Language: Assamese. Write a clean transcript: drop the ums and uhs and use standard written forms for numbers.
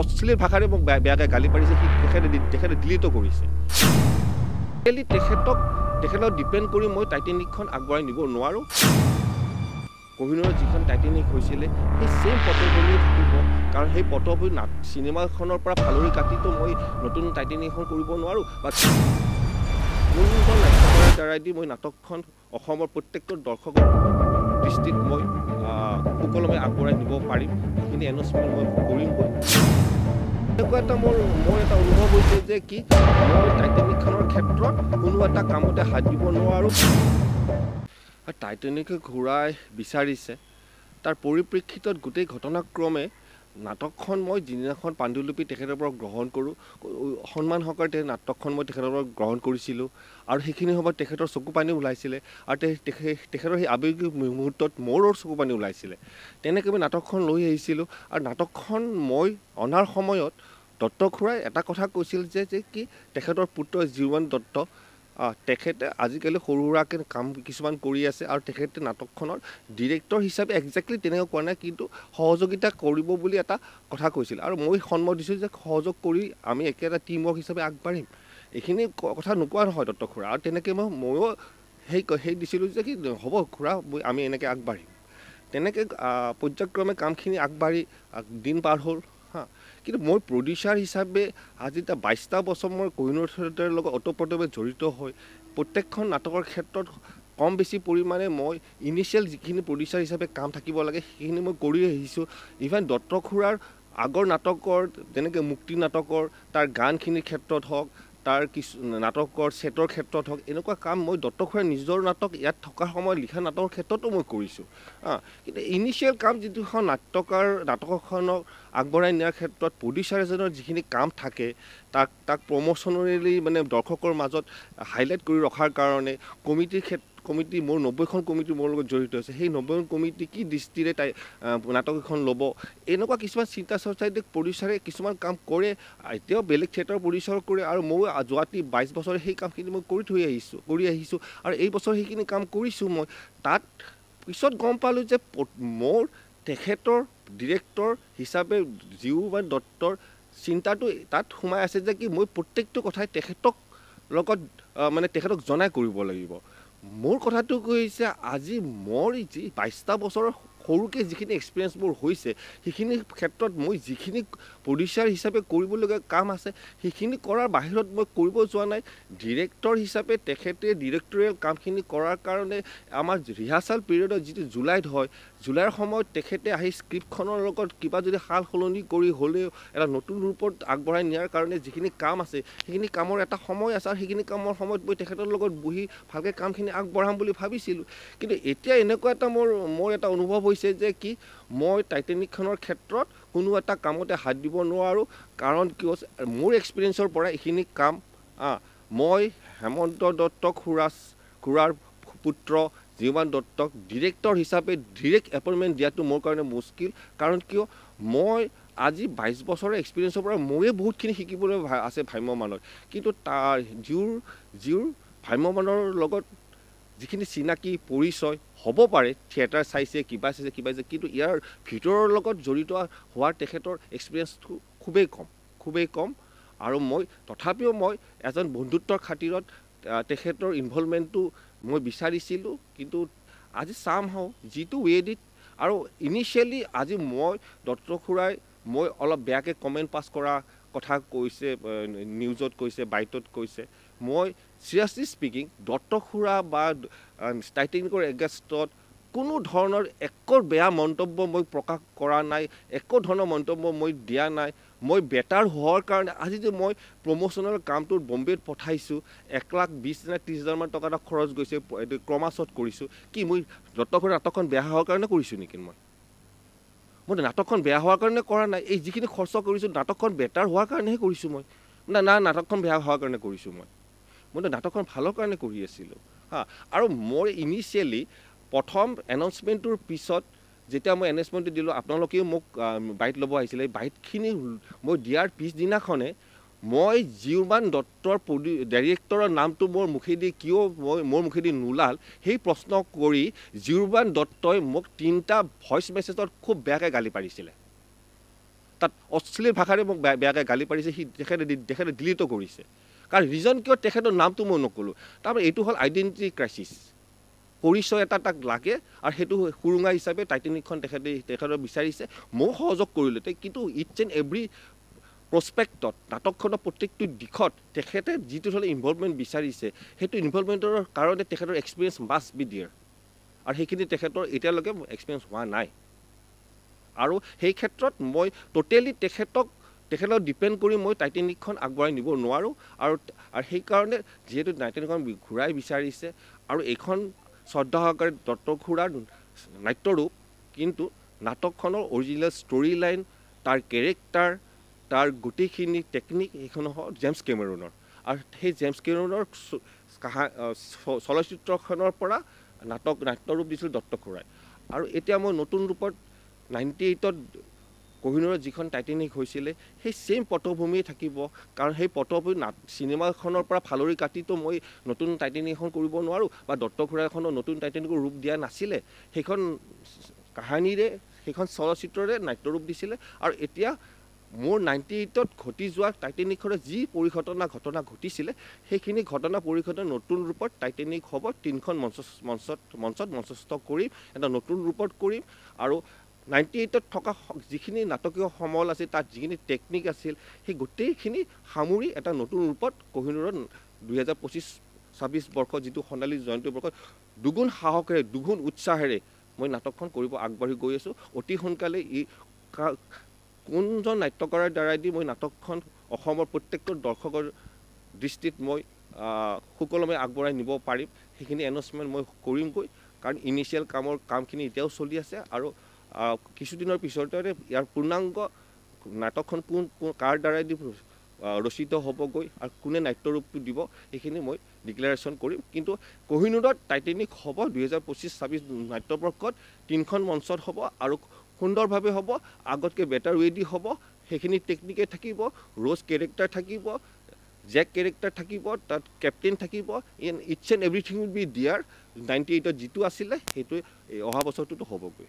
অশ্লীল ভাষাৰে মোক বেয়াকৈ গালি পাৰিছে তেখেতে ডিলিটো কৰিছে তেখেতক ডিপেণ্ড কৰি মই টাইটেনিকখন আগবঢ়াই নিব নোৱাৰোঁ কোহিনুৰৰ যিখন টাইটেনিক হৈছিলে সেই ছেইম পটভূমিয়ে থাকিব কাৰণ সেই পটভূমি চিনেমাখনৰ পৰা ফালৰি কাটিতো মই নতুন টাইটেনিকখন কৰিব নোৱাৰোঁ বা কোনজন নাটকৰ দ্বাৰাইদি মই নাটকখন অসমৰ প্ৰত্যেকটো দৰ্শকৰ দৃষ্টিত মই সুকলমে আগবঢ়াই নিব পাৰিম সেইখিনি এনাউন্সমেণ্ট মই কৰিমগৈ এনেকুৱা এটা মোৰ এটা অনুভৱ হৈছে যে কি মই টাইটেনিকখনৰ ক্ষেত্ৰত কোনো এটা কামতে হাত দিব নোৱাৰোঁ টাইটেনিকে ঘূৰাই বিচাৰিছে তাৰ পৰিপ্ৰেক্ষিতত গোটেই ঘটনাক্ৰমে নাটকখন মই যিদিনাখন পাণ্ডুলিপি তেখেতৰ পৰা গ্ৰহণ কৰোঁ সন্মান সহকাৰে নাটকখন মই তেখেতৰ পৰা গ্ৰহণ কৰিছিলোঁ আৰু সেইখিনি সময়ত তেখেতৰ চকু পানী ওলাইছিলে আৰু তেখেতৰ সেই আৱেগিক মুহূৰ্তত মোৰো চকু পানী ওলাইছিলে তেনেকৈ মই নাটকখন লৈ আহিছিলোঁ আৰু নাটকখন মই অনাৰ সময়ত দত্ত খুৰাই এটা কথা কৈছিল যে কি তেখেতৰ পুত্ৰ জীৱান দত্ত তেখেতে আজিকালি সৰু সুৰাকৈ কাম কিছুমান কৰি আছে আৰু তেখেতে নাটকখনৰ ডিৰেক্টৰ হিচাপে একজেক্টলি তেনেকৈ কোৱা নাই কিন্তু সহযোগিতা কৰিব বুলি এটা কথা কৈছিল আৰু মই সন্মত দিছোঁ যে সহযোগ কৰি আমি একেটা টিম ৱৰ্ক হিচাপে আগবাঢ়িম এইখিনি কথা নোকোৱা নহয় দত্ত খুৰা আৰু তেনেকৈ ময়ো সেই দিছিলোঁ যে কি হ'ব খুৰা আমি এনেকৈ আগবাঢ়িম তেনেকৈ পৰ্যায়ক্ৰমে কামখিনি আগবাঢ়ি দিন পাৰ হ'ল কিন্তু মই প্ৰডিউচাৰ হিচাপে আজি 22টা বছৰ মই কোহিনুৰ থিয়েটাৰৰ লগত ওতঃপ্ৰোতভাৱে জড়িত হৈ প্ৰত্যেকখন নাটকৰ ক্ষেত্ৰত কম বেছি পৰিমাণে মই ইনিচিয়েল যিখিনি প্ৰডিউচাৰ হিচাপে কাম থাকিব লাগে সেইখিনি মই কৰি আহিছোঁ ইভেন দত্ত খুৰাৰ আগৰ নাটকৰ যেনেকৈ মুক্তি নাটকৰ তাৰ গানখিনিৰ ক্ষেত্ৰত হওক তাৰ কিছু নাটকৰ ছেটৰ ক্ষেত্ৰত হওক এনেকুৱা কাম মই দত্ত খুৰাৰ নিজৰ নাটক ইয়াত থকাৰ সময়ত লিখা নাটকৰ ক্ষেত্ৰতো মই কৰিছোঁ কিন্তু ইনিচিয়েল কাম যিটোখন নাটকখনক আগবঢ়াই নিয়াৰ ক্ষেত্ৰত প্ৰডিউচাৰ এজনৰ যিখিনি কাম থাকে তাক প্ৰমোচনেলি মানে দৰ্শকৰ মাজত হাইলাইট কৰি ৰখাৰ কাৰণে কমিটি মোৰ 90খন কমিটি মোৰ লগত জড়িত আছে সেই 90খন কমিটি কি দৃষ্টিৰে নাটক এখন ল'ব এনেকুৱা কিছুমান চিন্তা চৰ্চাই প্ৰডিউচাৰে কিছুমান কাম কৰে এতিয়াও বেলেগ থিয়েটাৰ প্ৰডিউচাৰ কৰে আৰু মই যোৱাটি 22 বছৰে সেই কামখিনি মই কৰি আহিছোঁ আৰু এই বছৰ সেইখিনি কাম কৰিছোঁ মই তাত পিছত গম পালোঁ যে মোৰ তেখেতৰ ডিৰেক্টৰ হিচাপে জীৱান দত্তৰ চিন্তাটো তাত সোমাই আছে যে কি মই প্ৰত্যেকটো কথাই তেখেতক জনাই কৰিব লাগিব মোৰ কথাটো কৈছে আজি মোৰ যি 22টা বছৰৰ সৰুকৈ যিখিনি এক্সপিৰিয়েঞ্চ মোৰ হৈছে সেইখিনি ক্ষেত্ৰত মই যিখিনি প্ৰডিউচাৰ হিচাপে কৰিবলগীয়া কাম আছে সেইখিনি কৰাৰ বাহিৰত মই কৰিব যোৱা নাই ডিৰেক্টৰ হিচাপে তেখেতে ডিৰেক্টৰিয়েল কামখিনি কৰাৰ কাৰণে আমাৰ ৰিহাৰ্চেল পিৰিয়ডত যিটো জুলাইত হয় জুলাইৰ সময়ত তেখেতে আহি স্ক্ৰিপ্টখনৰ লগত কিবা যদি সাল সলনি কৰি হ'লেও এটা নতুন ৰূপত আগবঢ়াই নিয়াৰ কাৰণে যিখিনি কাম আছে সেইখিনি কামৰ এটা সময় আছে আৰু সেইখিনি কামৰ সময়ত মই তেখেতৰ লগত বহি ভালকৈ কামখিনি আগবঢ়াম বুলি ভাবিছিলোঁ কিন্তু এতিয়া এনেকুৱা এটা মোৰ এটা অনুভৱ হৈছে যে কি মই টাইটেনিকখনৰ ক্ষেত্ৰত কোনো এটা কামতে হাত দিব নোৱাৰোঁ কাৰণ কিয় মোৰ এক্সপিৰিয়েঞ্চৰ পৰা এইখিনি কাম মই হেমন্ত দত্ত খুৰাৰ পুত্ৰ জীৱান দত্তক ডিৰেক্টৰ হিচাপে ডিৰেক্ট এপইণ্টমেণ্ট দিয়াটো মোৰ কাৰণে মুস্কিল কাৰণ কিয় মই আজি 22 বছৰৰ এক্সপিৰিয়েঞ্চৰ পৰা ময়ে বহুতখিনি শিকিবলৈ আছে ভ্ৰাম্যমানত কিন্তু তাৰ যিৰ ভ্ৰাম্যমানৰ লগত যিখিনি চিনাকি পৰিচয় হ'ব পাৰে থিয়েটাৰ চাইছে কিবা কিন্তু ইয়াৰ ভিতৰৰ লগত জড়িত হোৱাৰ তেখেতৰ এক্সপিৰিয়েঞ্চটো খুবেই কম আৰু তথাপিও মই এজন বন্ধুত্বৰ খাতিৰত তেখেতৰ ইনভলভমেণ্টটো মই বিচাৰিছিলোঁ কিন্তু আজি চামহাও যিটো ৱেডিত আৰু ইনিচিয়েলি আজি মই দত্ত খুৰাই মই অলপ বেয়াকৈ কমেণ্ট পাছ কৰা কথা কৈছে নিউজত কৈছে বাইটত কৈছে মই চিৰিয়াছলি স্পিকিং দত্ত খুৰা বা টাইটেনিকৰ এগেইনষ্টত কোনো ধৰণৰ একো বেয়া মন্তব্য মই প্ৰকাশ কৰা নাই একো ধৰণৰ মন্তব্য মই দিয়া নাই মই বেটাৰ হোৱাৰ কাৰণে আজি যে মই প্ৰমোচনেল কামটোত বম্বেত পঠাইছোঁ 1,20,000 নে 30,000 মান টকা এটা খৰচ গৈছে ক্ৰমাছত কৰিছোঁ কি মই দত্ত খুৰাৰ নাটকখন বেয়া হোৱাৰ কাৰণে কৰিছোঁ নেকি মই নাটকখন বেয়া হোৱাৰ কাৰণে কৰা নাই এই যিখিনি খৰচ কৰিছোঁ নাটকখন বেটাৰ হোৱাৰ কাৰণেহে কৰিছোঁ মই নাটকখন বেয়া হোৱাৰ কাৰণে কৰিছোঁ মই নাটকখন ভালৰ কাৰণে কৰি আছিলোঁ আৰু মই ইনিচিয়েলি প্ৰথম এনাউন্সমেণ্টটোৰ পিছত যেতিয়া মই এনাউন্সমেণ্টটো দিলোঁ আপোনালোকেও মোক বাইট ল'ব আহিছিলে বাইটখিনি মই দিয়াৰ পিছদিনাখনে মই জীৱান দত্তৰ ডাইৰেক্টৰৰ নামটো মোৰ মুখেদি কিয় মোৰ মুখেদি নোলাল সেই প্ৰশ্ন কৰি জীৱান দত্তই মোক 3টা ভইচ মেছেজত খুব বেয়াকৈ গালি পাৰিছিলে তাত অশ্লীল ভাষাৰে মোক বেয়াকৈ গালি পাৰিছে, তেখেতে ডিলিটো কৰিছে। কাৰণ ৰিজন কিয় তেখেতৰ নামটো মই নক'লোঁ, তাৰমানে এইটো হ'ল আইডেণ্টিটি ক্ৰাইচিছ। পৰিচয় এটা তাক লাগে আৰু সেইটো সুৰুঙা হিচাপে টাইটেনিকখন তেখেতৰ বিচাৰিছে, ময়ো সহযোগ কৰিলোঁ। কিন্তু ইটছ এণ্ড এভৰি প্ৰস্পেক্টত নাটকখনৰ প্ৰত্যেকটো দিশত তেখেতে যিটো ধৰণে ইনভলভমেণ্ট বিচাৰিছে, সেইটো ইনভলভমেণ্টৰ কাৰণে তেখেতৰ এক্সপিৰিয়েঞ্চ মাষ্ট বি ডিয়াৰ, আৰু সেইখিনি তেখেতৰ এতিয়ালৈকে এক্সপিৰিয়েঞ্চ হোৱা নাই। আৰু সেই ক্ষেত্ৰত মই টোটেলি তেখেতৰ ডিপেণ্ড কৰি মই টাইটেনিকখন আগবঢ়াই নিব নোৱাৰোঁ। আৰু সেইকাৰণে যিহেতু টাইটেনিকখন ঘূৰাই বিচাৰিছে, আৰু এইখন শ্ৰদ্ধা সহকাৰে দত্ত খুৰাৰ নাট্যৰূপ, কিন্তু নাটকখনৰ অৰিজিনেল ষ্টৰি লাইন, তাৰ কেৰেক্টাৰ, তাৰ গোটেইখিনি টেকনিক এইখন হ'ল জেমছ কেমেৰুনৰ। আৰু সেই জেমছ কেমেৰুনৰ চলচ্চিত্ৰখনৰ পৰা নাট্যৰূপ দিছিল দত্ত খুৰাই। আৰু এতিয়া মই নতুন ৰূপত 98ত কোহিনুৰত যিখন টাইটেনিক হৈছিলে, সেই ছেইম পটভূমিয়ে থাকিব। কাৰণ সেই পটভূমি চিনেমাখনৰ পৰা ফালৰি কাটিতো মই নতুন টাইটেনিক এখন কৰিব নোৱাৰোঁ, বা দত্ত খুৰাই এখনৰ নতুন টাইটেনিকৰ ৰূপ দিয়া নাছিলে। সেইখন কাহানীৰে, সেইখন চলচ্চিত্ৰৰে নাট্যৰূপ দিছিলে। আৰু এতিয়া মোৰ 98ত ঘটি যোৱা টাইটেনিকখনে যি ঘটনা ঘটিছিলে, সেইখিনি ঘটনা পৰিঘটনা নতুন ৰূপত টাইটেনিক হ'ব। 3খন মঞ্চত মঞ্চস্থ কৰিম, এটা নতুন ৰূপত কৰিম। আৰু 98ত থকা যিখিনি নাটকীয় সমল আছিল, তাত যিখিনি টেকনিক আছিল, সেই গোটেইখিনি সামৰি এটা নতুন ৰূপত কোহিনুৰত 2025-26 বৰ্ষত যিটো সোণালী জয়ন্তী বৰ্ষত দুগুণ সাহসেৰে, দুগুণ উৎসাহেৰে মই নাটকখন কৰিব আগবাঢ়ি গৈ আছোঁ। অতি সোনকালে কোনজন নাট্যকাৰৰ দ্বাৰাই দি মই নাটকখন অসমৰ প্ৰত্যেকটো দৰ্শকৰ দৃষ্টিত মই সুকলমে আগবঢ়াই নিব পাৰিম, সেইখিনি এনাউন্সমেণ্ট মই কৰিমগৈ। কাৰণ ইনিচিয়েল কামখিনি এতিয়াও চলি আছে, আৰু কিছুদিনৰ পিছতে ইয়াৰ পূৰ্ণাংগ নাটকখন কাৰ দ্বাৰাই দি ৰচিত হ'বগৈ আৰু কোনে নাট্যৰূপটো দিব, সেইখিনি মই ডিক্লেৰেশ্যন কৰিম। কিন্তু কোহিনুৰত টাইটেনিক হ'ব 2025-26 নাট্যবৰ্ষত 3খন মঞ্চত হ'ব, আৰু সুন্দৰভাৱে হ'ব, আগতকৈ বেটাৰ ৱে দি হ'ব। সেইখিনি টেকনিকে থাকিব, ৰ'জ কেৰেক্টাৰ থাকিব, জেক কেৰেক্টাৰ থাকিব, তাত কেপ্টেইন থাকিব, it's and everything will be dear. 98ত যিটো আছিলে সেইটোৱে অহা বছৰটোতো হ'বগৈ।